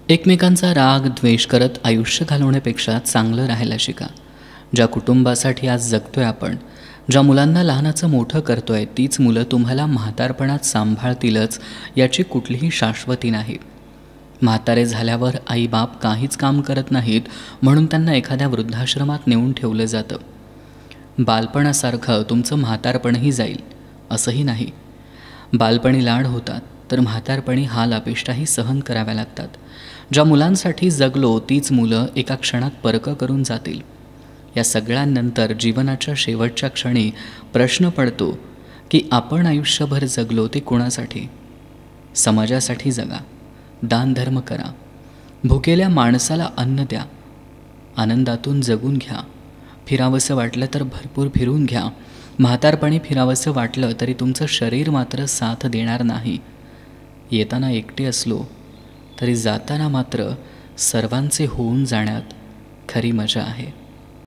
एकमेकांचा राग द्वेष करत आयुष्य घालवण्यापेक्षा चांगलं राहायला शिका. ज्या कुटुंबासाठी आज जगतोय आपण, ज्या मुलांना लहानाचं मोठं करतोय, तीच मुलं तुम्हाला म्हातारपणात सांभाळतीलच याची कुठलीही शाश्वती नाही. म्हातारे झाल्यावर आईबाप काहीच काम करत नाहीत म्हणून त्यांना एखाद्या वृद्धाश्रमात नेऊन ठेवलं जातं. बालपणासारखं तुमचं म्हातारपणही जाईल असंही नाही. बालपणी लाड होतात तर म्हातारपणी हाल अपेष्टाही सहन कराव्या लागतात. ज्या मुलांसाठी जगलो तीच मुलं एका क्षणात परक करून जातील. या सगळ्यांनंतर जीवनाच्या शेवटच्या क्षणी प्रश्न पडतो की आपण आयुष्यभर जगलो ते कोणासाठी? समाजासाठी जगा, दानधर्म करा, भुकेल्या माणसाला अन्न द्या, आनंदातून जगून घ्या. फिरावंसं वाटलं तर भरपूर फिरून घ्या. म्हातारपणी फिरावंसं वाटलं तरी तुमचं शरीर मात्र साथ देणार नाही. येताना एकटे असलो तरी जाताना मात्र सर्वांचे होऊन जाण्यात खरी मजा आहे.